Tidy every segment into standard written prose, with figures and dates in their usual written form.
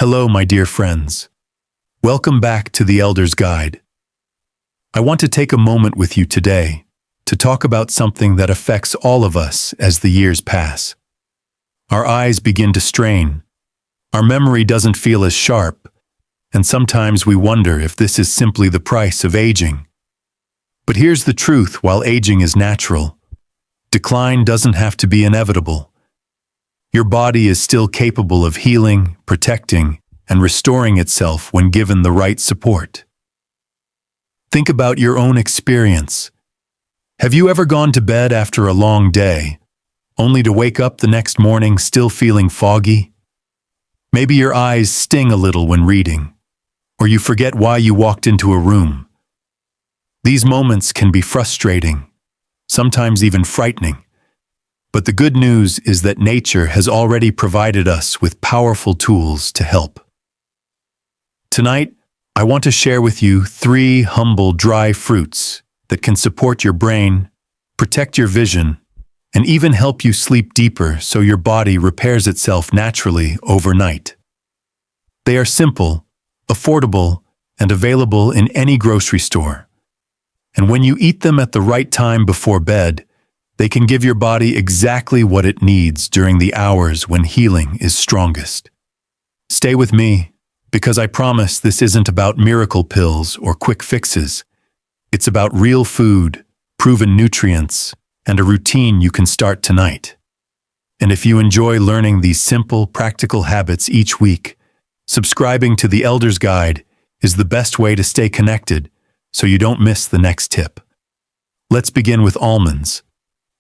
Hello, my dear friends. Welcome back to the Elder's Guide. I want to take a moment with you today to talk about something that affects all of us as the years pass. Our eyes begin to strain, our memory doesn't feel as sharp, and sometimes we wonder if this is simply the price of aging. But here's the truth: while aging is natural, decline doesn't have to be inevitable. Your body is still capable of healing, protecting, and restoring itself when given the right support. Think about your own experience. Have you ever gone to bed after a long day, only to wake up the next morning still feeling foggy? Maybe your eyes sting a little when reading, or you forget why you walked into a room. These moments can be frustrating, sometimes even frightening. But the good news is that nature has already provided us with powerful tools to help. Tonight, I want to share with you 3 humble dry fruits that can support your brain, protect your vision, and even help you sleep deeper so your body repairs itself naturally overnight. They are simple, affordable, and available in any grocery store. And when you eat them at the right time before bed, they can give your body exactly what it needs during the hours when healing is strongest. Stay with me, because I promise this isn't about miracle pills or quick fixes. It's about real food, proven nutrients, and a routine you can start tonight. And if you enjoy learning these simple, practical habits each week, subscribing to the Elder's Guide is the best way to stay connected so you don't miss the next tip. Let's begin with almonds.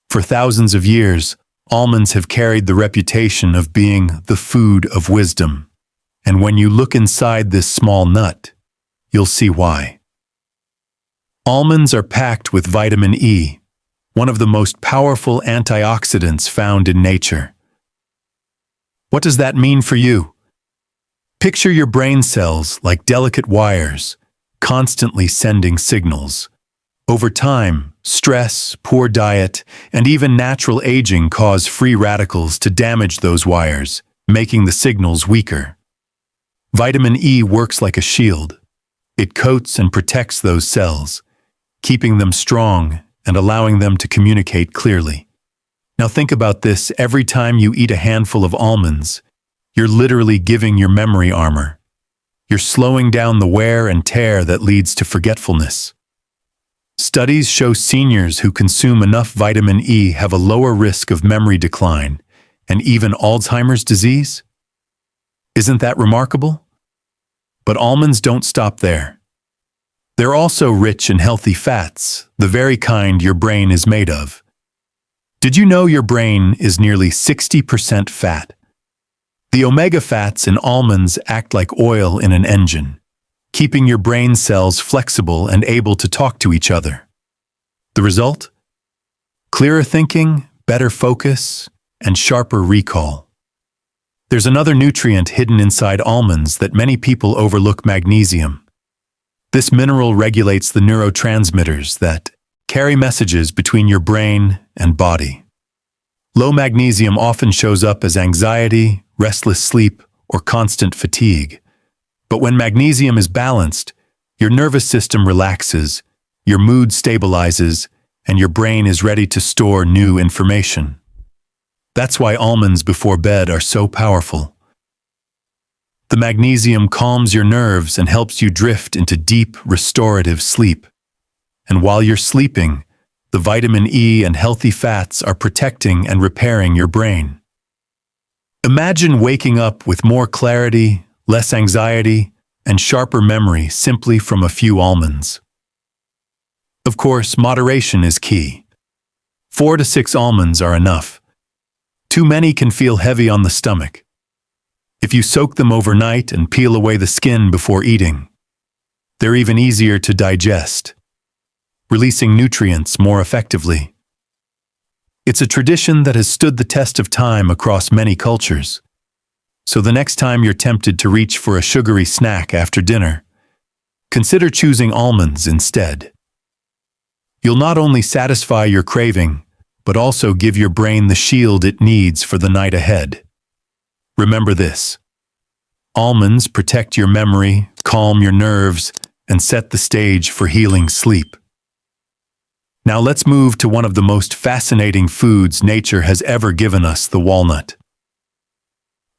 For thousands of years, almonds have carried the reputation of being the food of wisdom. And when you look inside this small nut, you'll see why. Almonds are packed with vitamin E, one of the most powerful antioxidants found in nature. What does that mean for you? Picture your brain cells like delicate wires, constantly sending signals. Over time, stress, poor diet, and even natural aging cause free radicals to damage those wires, making the signals weaker. Vitamin E works like a shield. It coats and protects those cells, keeping them strong and allowing them to communicate clearly. Now think about this: every time you eat a handful of almonds, you're literally giving your memory armor. You're slowing down the wear and tear that leads to forgetfulness. Studies show seniors who consume enough vitamin E have a lower risk of memory decline and even Alzheimer's disease. Isn't that remarkable? But almonds don't stop there. They're also rich in healthy fats, the very kind your brain is made of. Did you know your brain is nearly 60% fat? The omega fats in almonds act like oil in an engine, keeping your brain cells flexible and able to talk to each other. The result? Clearer thinking, better focus, and sharper recall. There's another nutrient hidden inside almonds that many people overlook: magnesium. This mineral regulates the neurotransmitters that carry messages between your brain and body. Low magnesium often shows up as anxiety, restless sleep, or constant fatigue. But when magnesium is balanced, your nervous system relaxes, your mood stabilizes, and your brain is ready to store new information. That's why almonds before bed are so powerful. The magnesium calms your nerves and helps you drift into deep, restorative sleep. And while you're sleeping, the vitamin E and healthy fats are protecting and repairing your brain. Imagine waking up with more clarity, less anxiety, and sharper memory simply from a few almonds. Of course, moderation is key. 4 to 6 almonds are enough. Too many can feel heavy on the stomach. If you soak them overnight and peel away the skin before eating, they're even easier to digest, releasing nutrients more effectively. It's a tradition that has stood the test of time across many cultures. So the next time you're tempted to reach for a sugary snack after dinner, consider choosing almonds instead. You'll not only satisfy your craving, but also give your brain the shield it needs for the night ahead. Remember this: Almonds protect your memory, calm your nerves, and set the stage for healing sleep. Now let's move to one of the most fascinating foods nature has ever given us, the walnut.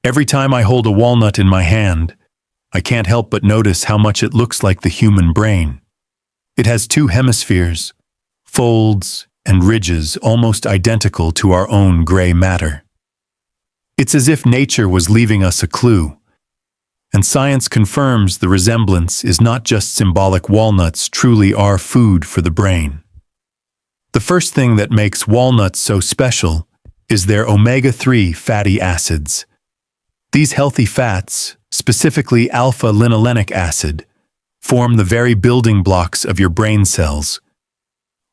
Every time I hold a walnut in my hand, I can't help but notice how much it looks like the human brain. It has two hemispheres, folds and ridges almost identical to our own gray matter. It's as if nature was leaving us a clue, and science confirms the resemblance is not just symbolic. Walnuts truly are food for the brain. The first thing that makes walnuts so special is their omega-3 fatty acids. These healthy fats, specifically alpha-linolenic acid, form the very building blocks of your brain cells.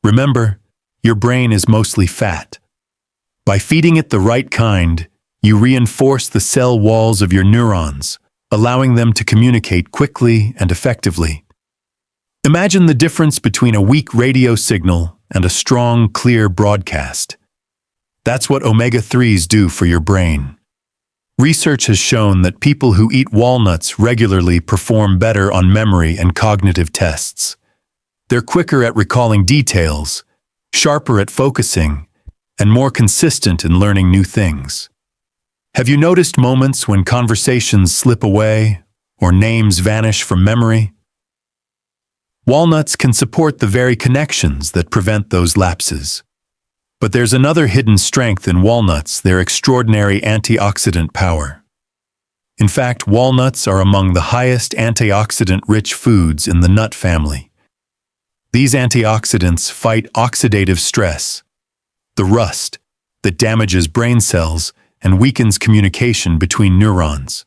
Remember, your brain is mostly fat. By feeding it the right kind, you reinforce the cell walls of your neurons, allowing them to communicate quickly and effectively. Imagine the difference between a weak radio signal and a strong, clear broadcast. That's what omega-3s do for your brain. Research has shown that people who eat walnuts regularly perform better on memory and cognitive tests. They're quicker at recalling details, sharper at focusing, and more consistent in learning new things. Have you noticed moments when conversations slip away or names vanish from memory? Walnuts can support the very connections that prevent those lapses. But there's another hidden strength in walnuts: their extraordinary antioxidant power. In fact, walnuts are among the highest antioxidant-rich foods in the nut family. These antioxidants fight oxidative stress, the rust that damages brain cells and weakens communication between neurons.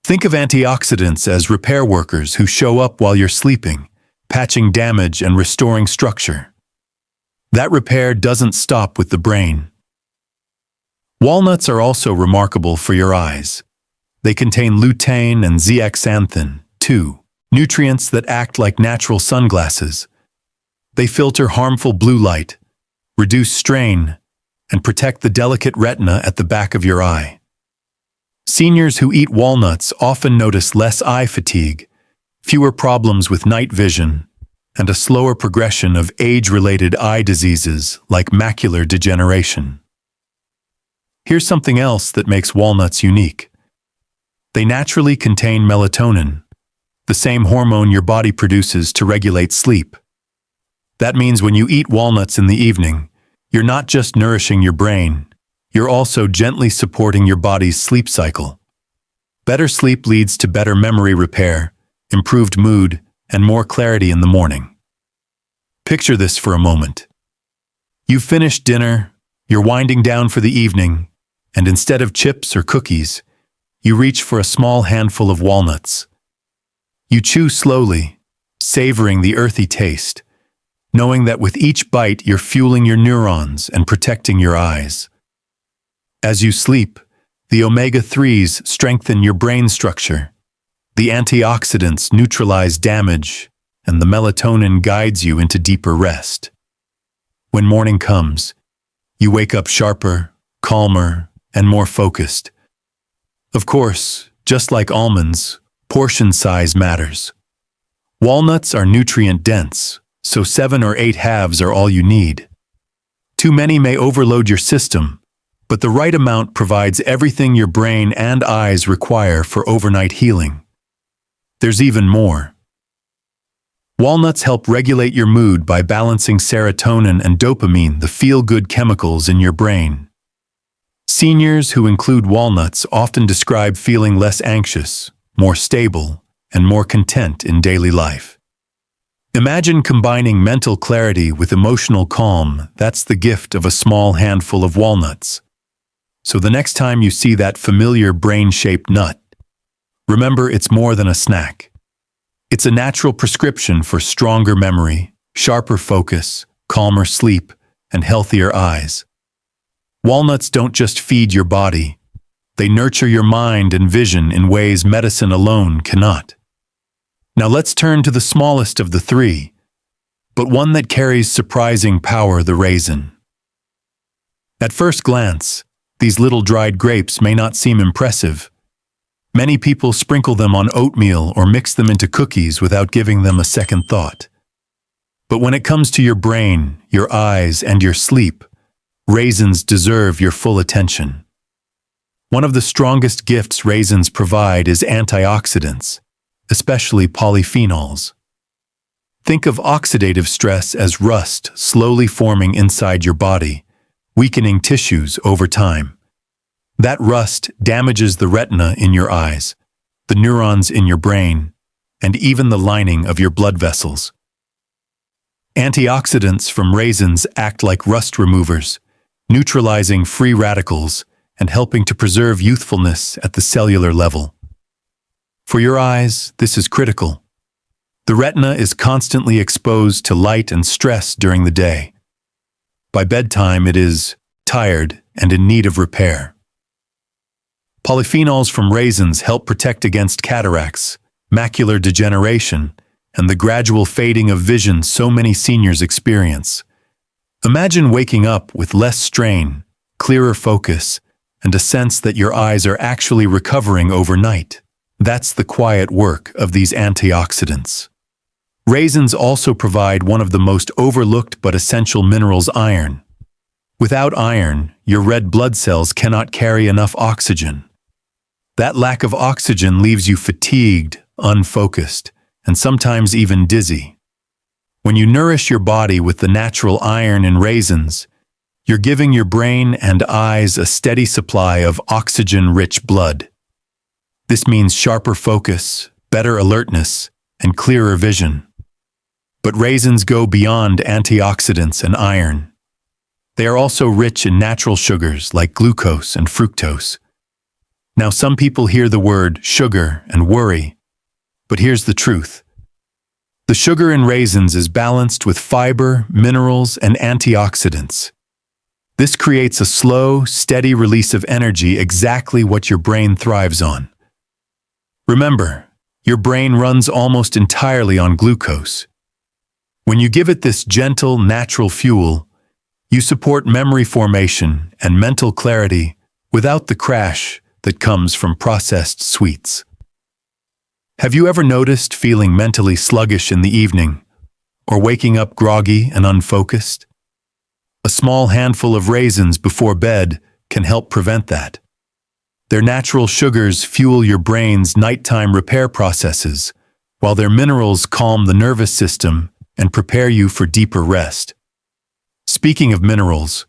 Think of antioxidants as repair workers who show up while you're sleeping, patching damage and restoring structure. That repair doesn't stop with the brain. Walnuts are also remarkable for your eyes. They contain lutein and zeaxanthin, two nutrients that act like natural sunglasses. They filter harmful blue light, reduce strain, and protect the delicate retina at the back of your eye. Seniors who eat walnuts often notice less eye fatigue, fewer problems with night vision, and a slower progression of age-related eye diseases like macular degeneration. Here's something else that makes walnuts unique. They naturally contain melatonin, the same hormone your body produces to regulate sleep. That means when you eat walnuts in the evening, you're not just nourishing your brain, you're also gently supporting your body's sleep cycle. Better sleep leads to better memory repair, improved mood, and more clarity in the morning. Picture this for a moment. You've finished dinner, you're winding down for the evening, and instead of chips or cookies, you reach for a small handful of walnuts. You chew slowly, savoring the earthy taste, knowing that with each bite you're fueling your neurons and protecting your eyes. As you sleep, the omega-3s strengthen your brain structure, the antioxidants neutralize damage, and the melatonin guides you into deeper rest. When morning comes, you wake up sharper, calmer, and more focused. Of course, just like almonds, portion size matters. Walnuts are nutrient-dense, so 7 or 8 halves are all you need. Too many may overload your system, but the right amount provides everything your brain and eyes require for overnight healing. There's even more. Walnuts help regulate your mood by balancing serotonin and dopamine, the feel-good chemicals in your brain. Seniors who include walnuts often describe feeling less anxious, more stable, and more content in daily life. Imagine combining mental clarity with emotional calm. That's the gift of a small handful of walnuts. So the next time you see that familiar brain-shaped nut, remember it's more than a snack. It's a natural prescription for stronger memory, sharper focus, calmer sleep, and healthier eyes. Walnuts don't just feed your body, they nurture your mind and vision in ways medicine alone cannot. Now let's turn to the smallest of the three, but one that carries surprising power: the raisin. At first glance, these little dried grapes may not seem impressive, Many people sprinkle them on oatmeal or mix them into cookies without giving them a second thought. But when it comes to your brain, your eyes, and your sleep, raisins deserve your full attention. One of the strongest gifts raisins provide is antioxidants, especially polyphenols. Think of oxidative stress as rust slowly forming inside your body, weakening tissues over time. That rust damages the retina in your eyes, the neurons in your brain, and even the lining of your blood vessels. Antioxidants from raisins act like rust removers, neutralizing free radicals and helping to preserve youthfulness at the cellular level. For your eyes, this is critical. The retina is constantly exposed to light and stress during the day. By bedtime, it is tired and in need of repair. Polyphenols from raisins help protect against cataracts, macular degeneration, and the gradual fading of vision so many seniors experience. Imagine waking up with less strain, clearer focus, and a sense that your eyes are actually recovering overnight. That's the quiet work of these antioxidants. Raisins also provide one of the most overlooked but essential minerals, iron. Without iron, your red blood cells cannot carry enough oxygen. That lack of oxygen leaves you fatigued, unfocused, and sometimes even dizzy. When you nourish your body with the natural iron in raisins, you're giving your brain and eyes a steady supply of oxygen-rich blood. This means sharper focus, better alertness, and clearer vision. But raisins go beyond antioxidants and iron. They are also rich in natural sugars like glucose and fructose. Now, some people hear the word sugar and worry, but here's the truth. The sugar in raisins is balanced with fiber, minerals, and antioxidants. This creates a slow, steady release of energy, exactly what your brain thrives on. Remember, your brain runs almost entirely on glucose. When you give it this gentle, natural fuel, you support memory formation and mental clarity without the crash that comes from processed sweets. Have you ever noticed feeling mentally sluggish in the evening, or waking up groggy and unfocused? A small handful of raisins before bed can help prevent that. Their natural sugars fuel your brain's nighttime repair processes, while their minerals calm the nervous system and prepare you for deeper rest. Speaking of minerals,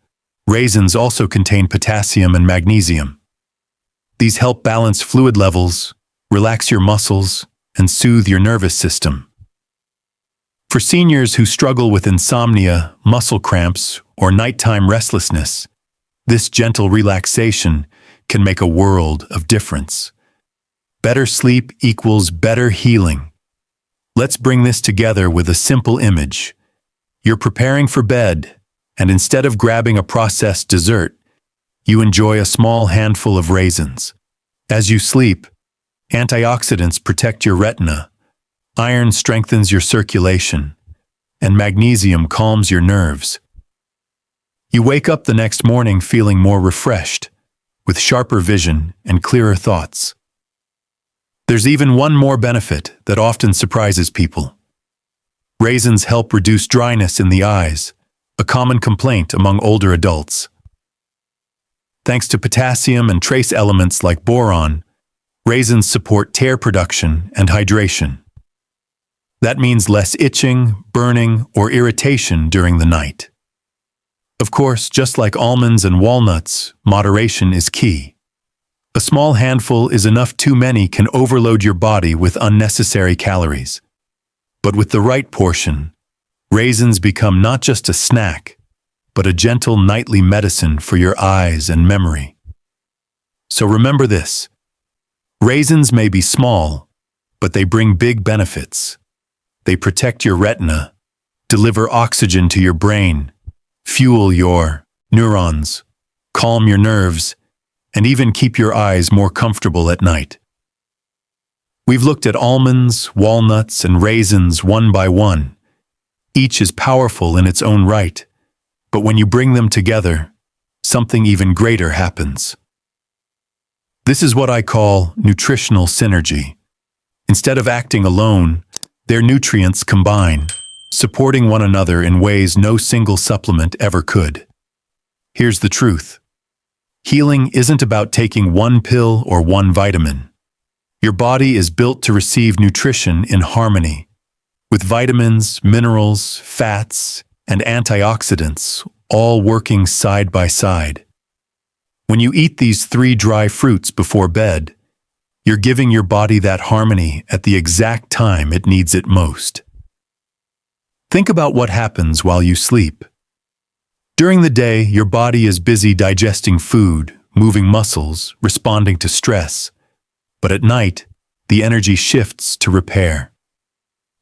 raisins also contain potassium and magnesium. These help balance fluid levels, relax your muscles, and soothe your nervous system. For seniors who struggle with insomnia, muscle cramps, or nighttime restlessness, this gentle relaxation can make a world of difference. Better sleep equals better healing. Let's bring this together with a simple image. You're preparing for bed, and instead of grabbing a processed dessert, you enjoy a small handful of raisins. As you sleep, antioxidants protect your retina, iron strengthens your circulation, and magnesium calms your nerves. You wake up the next morning feeling more refreshed, with sharper vision and clearer thoughts. There's even one more benefit that often surprises people. Raisins help reduce dryness in the eyes, a common complaint among older adults. Thanks to potassium and trace elements like boron, raisins support tear production and hydration. That means less itching, burning, or irritation during the night. Of course, just like almonds and walnuts, moderation is key. A small handful is enough; too many can overload your body with unnecessary calories. But with the right portion, raisins become not just a snack, but a gentle nightly medicine for your eyes and memory. So remember this: raisins may be small, but they bring big benefits. They protect your retina, deliver oxygen to your brain, fuel your neurons, calm your nerves, and even keep your eyes more comfortable at night. We've looked at almonds, walnuts, and raisins one by one. Each is powerful in its own right, but when you bring them together, something even greater happens. This is what I call nutritional synergy. Instead of acting alone, their nutrients combine, supporting one another in ways no single supplement ever could. Here's the truth. Healing isn't about taking one pill or one vitamin. Your body is built to receive nutrition in harmony, with vitamins, minerals, fats, and antioxidants all working side by side. When you eat these 3 dry fruits before bed, you're giving your body that harmony at the exact time it needs it most. Think about what happens while you sleep. During the day, your body is busy digesting food, moving muscles, responding to stress. But at night, the energy shifts to repair.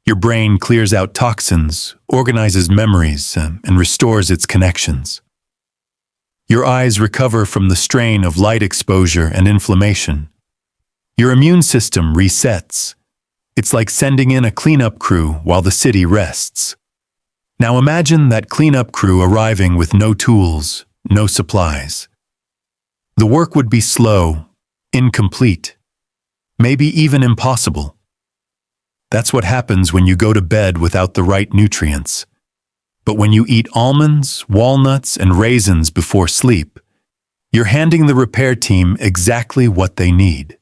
Your brain clears out toxins, organizes memories, and restores its connections. Your eyes recover from the strain of light exposure and inflammation. Your immune system resets. It's like sending in a cleanup crew while the city rests. Now imagine that cleanup crew arriving with no tools, no supplies. The work would be slow, incomplete, maybe even impossible. That's what happens when you go to bed without the right nutrients. But when you eat almonds, walnuts, and raisins before sleep, you're handing the repair team exactly what they need.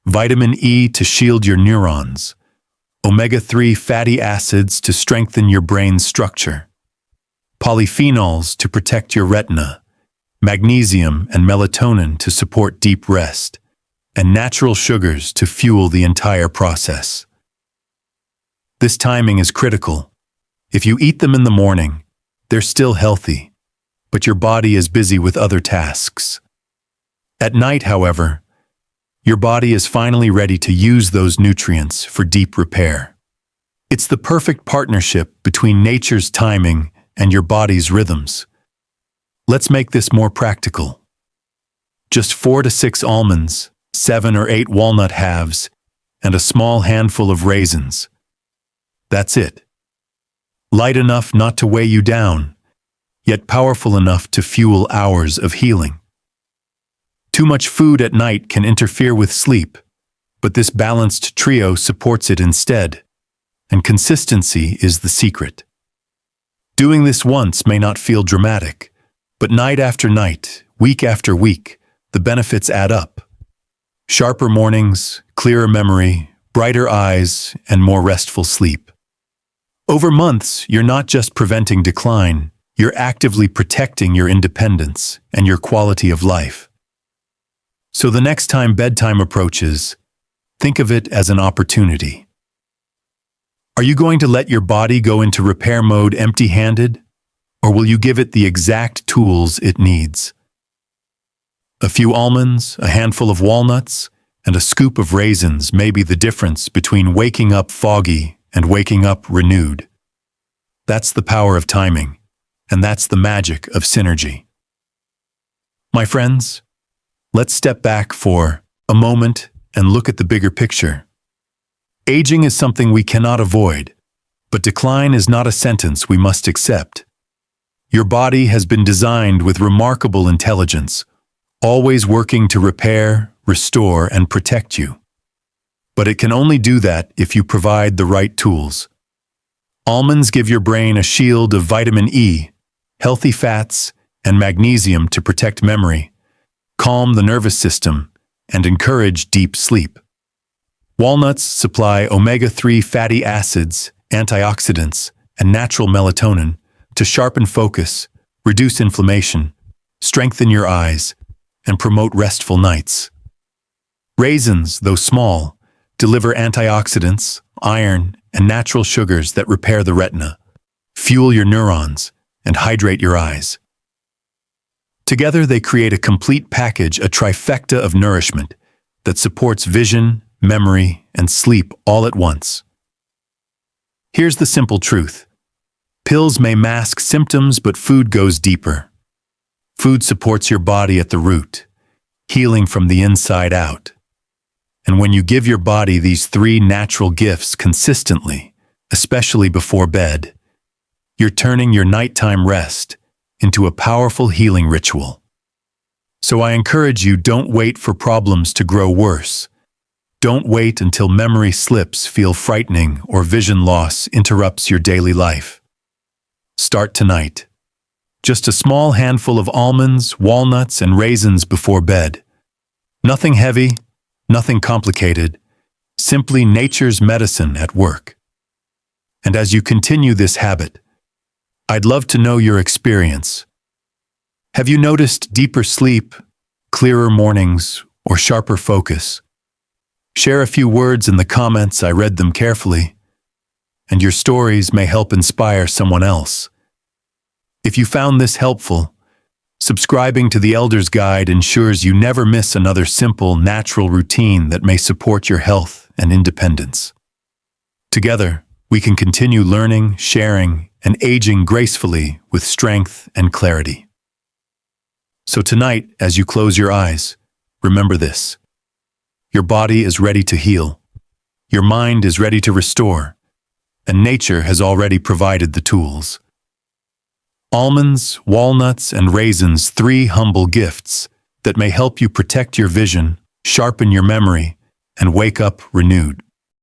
Vitamin E to shield your neurons, omega-3 fatty acids to strengthen your brain's structure, polyphenols to protect your retina, magnesium and melatonin to support deep rest, and natural sugars to fuel the entire process. This timing is critical. If you eat them in the morning, they're still healthy, but your body is busy with other tasks. At night, however, your body is finally ready to use those nutrients for deep repair. It's the perfect partnership between nature's timing and your body's rhythms. Let's make this more practical. Just 4 to 6 almonds, 7 or 8 walnut halves, and a small handful of raisins. That's it. Light enough not to weigh you down, yet powerful enough to fuel hours of healing. Too much food at night can interfere with sleep, but this balanced trio supports it instead, and consistency is the secret. Doing this once may not feel dramatic, but night after night, week after week, the benefits add up. Sharper mornings, clearer memory, brighter eyes, and more restful sleep. Over months, you're not just preventing decline, you're actively protecting your independence and your quality of life. So the next time bedtime approaches, think of it as an opportunity. Are you going to let your body go into repair mode empty-handed, or will you give it the exact tools it needs? A few almonds, a handful of walnuts, and a scoop of raisins may be the difference between waking up foggy and waking up renewed. That's the power of timing, and that's the magic of synergy. My friends, let's step back for a moment and look at the bigger picture. Aging is something we cannot avoid, but decline is not a sentence we must accept. Your body has been designed with remarkable intelligence, always working to repair, restore, and protect you. But it can only do that if you provide the right tools. Almonds give your brain a shield of vitamin E, healthy fats, and magnesium to protect memory, calm the nervous system, and encourage deep sleep. Walnuts supply omega-3 fatty acids, antioxidants, and natural melatonin to sharpen focus, reduce inflammation, strengthen your eyes, and promote restful nights. Raisins, though small, deliver antioxidants, iron, and natural sugars that repair the retina, fuel your neurons, and hydrate your eyes. Together, they create a complete package, a trifecta of nourishment that supports vision, memory, and sleep all at once. Here's the simple truth. Pills may mask symptoms, but food goes deeper. Food supports your body at the root, healing from the inside out. And when you give your body these 3 natural gifts consistently, especially before bed, you're turning your nighttime rest into a powerful healing ritual. So I encourage you, don't wait for problems to grow worse. Don't wait until memory slips feel frightening or vision loss interrupts your daily life. Start tonight. Just a small handful of almonds, walnuts, and raisins before bed. Nothing heavy, nothing complicated, simply nature's medicine at work. And as you continue this habit, I'd love to know your experience. Have you noticed deeper sleep, clearer mornings, or sharper focus? Share a few words in the comments. I read them carefully, and your stories may help inspire someone else. If you found this helpful, subscribing to the Elder's Guide ensures you never miss another simple, natural routine that may support your health and independence. Together, we can continue learning, sharing, and aging gracefully with strength and clarity. So tonight, as you close your eyes, remember this. Your body is ready to heal. Your mind is ready to restore. And nature has already provided the tools. Almonds, walnuts, and raisins, 3 humble gifts that may help you protect your vision, sharpen your memory, and wake up renewed.